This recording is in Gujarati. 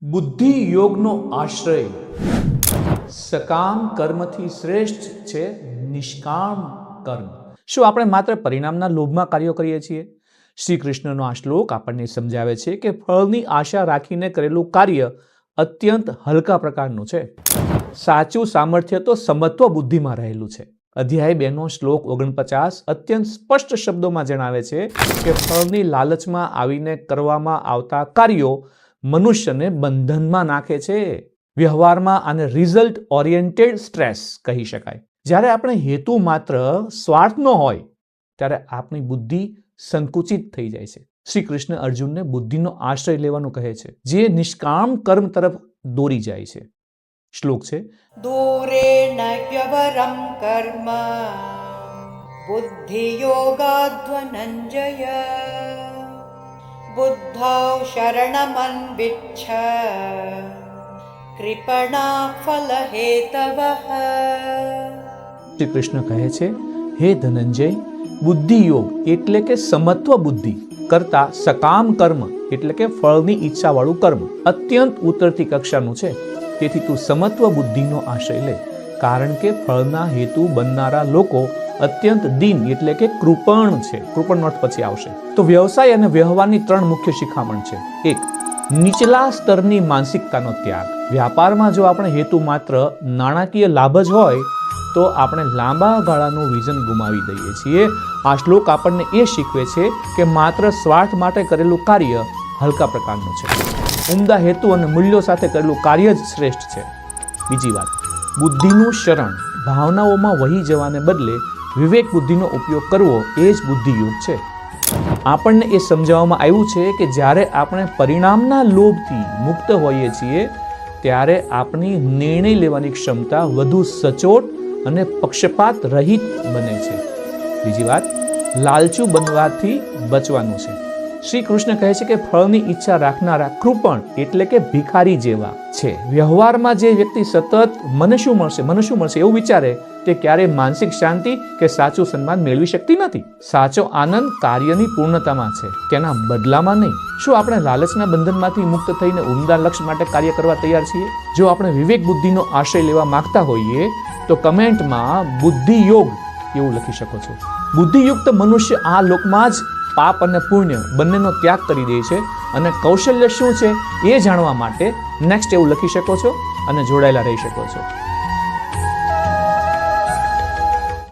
બુદ્ધિ યોગનો આશ્રય સકામ કર્મથી શ્રેષ્ઠ છે નિષ્કામ કર્મ. શું આપણે માત્ર પરિણામના લોભમાં કાર્યો કરીએ છીએ? શ્રી કૃષ્ણનો આ શ્લોક આપણને સમજાવે છે કે ફળની આશા રાખીને કરેલું કાર્ય અત્યંત હલકા પ્રકારનું છે. સાચું સામર્થ્ય તો સમત્વ બુદ્ધિમાં રહેલું છે. અધ્યાય 2 નો શ્લોક 49 અત્યંત સ્પષ્ટ શબ્દોમાં જણાવે છે કે ફળની લાલચમાં આવીને કરવામાં આવતા કાર્યો મનુષ્યને બંધનમાં નાખે છે. વ્યવહારમાં આને રિઝલ્ટ ઓરિએન્ટેડ સ્ટ્રેસ કહી શકાય. જ્યારે આપણે હેતુ માત્ર સ્વાર્થનો હોય ત્યારે આપણી બુદ્ધિ સંકુચિત થઈ જાય છે. શ્રી કૃષ્ણ અર્જુનને બુદ્ધિનો આશ્રય લેવાનું કહે છે, જે નિષ્કામ કર્મ તરફ દોરી જાય છે. શ્લોક છે, દૂરેણ વ્યવરમ કર્મ બુદ્ધિ યોગાધ્વનંજય બુદ્ધૌ શરણમન્વિચ્છ કૃપણા ફલહેતવઃ. શ્રી કૃષ્ણ કહે છે, હે ધનંજય, બુદ્ધિ યોગ એટલે કે સમત્વ બુદ્ધિ કરતા સકામ કર્મ એટલે કે ફળની ઈચ્છાવાળું કર્મ અત્યંત ઉતરતી કક્ષાનું છે. તેથી તું સમત્વ બુદ્ધિનો આશ્રય લે, કારણ કે ફળના હેતુ બનનારા લોકો અત્યંત દીન એટલે કે કૃપણ છે. કૃપણનો અર્થ પછી આવશે. તો વ્યવસાય અને વ્યવહારની 3 મુખ્ય શિખામણ છે. 1. નીચલા સ્તરની માનસિકતાનો ત્યાગ. વ્યાપારમાં જો આપણે હેતુ માત્ર નાણાકીય લાભ જ હોય તો આપણે લાંબા ગાળાનું વિઝન ગુમાવી દઈએ છીએ. આ શ્લોક આપણને એ શીખવે છે કે માત્ર સ્વાર્થ માટે કરેલું કાર્ય હલકા પ્રકારનું છે. ઉમદા હેતુ અને મૂલ્યો સાથે કરેલું કાર્ય જ શ્રેષ્ઠ છે. બીજી વાત, બુદ્ધિનું શરણ. ભાવનાઓમાં વહી જવાને બદલે વિવેક બુદ્ધિનો ઉપયોગ કરવો એ જ બુદ્ધિયોગ છે. આપણને એ સમજાવવામાં આવ્યું છે કે જ્યારે આપણે પરિણામના લોભથી મુક્ત હોઈએ છીએ ત્યારે આપણી નિર્ણય લેવાની ક્ષમતા વધુ સચોટ અને પક્ષપાત રહિત બને છે. બીજી વાત, લાલચુ બનવાથી બચવાનું છે. શ્રી કૃષ્ણ કહે છે કે ફળની ઈચ્છા રાખનારા કૃપણ એટલે કે ભિખારી જેવા છે. વ્યવહારમાં જે વ્યક્તિ સતત મને શું મળશે એવું વિચારે તે ક્યારેય માનસિક શાંતિ કે સાચું સન્માન મેળવી શકતી નથી. સાચો આનંદ કાર્યની પૂર્ણતામાં છે, તેના બદલામાં નહીં. શું આપણે લાલચના બંધનમાંથી મુક્ત થઈને ઉમદા લક્ષ્ય માટે કાર્ય કરવા તૈયાર છીએ? જો આપણે વિવેક બુદ્ધિનો આશ્રય લેવા માંગતા હોઈએ તો કમેન્ટમાં બુદ્ધિ યોગ એવું લખી શકો છો. બુદ્ધિયુક્ત મનુષ્ય આ લોકમાં જ પાપ અને પુણ્ય બંનેનો ત્યાગ કરી દે છે અને કૌશલ્ય શું છે એ જાણવા માટે નેક્સ્ટ એવું લખી શકો છો અને જોડાયેલા રહી શકો છો.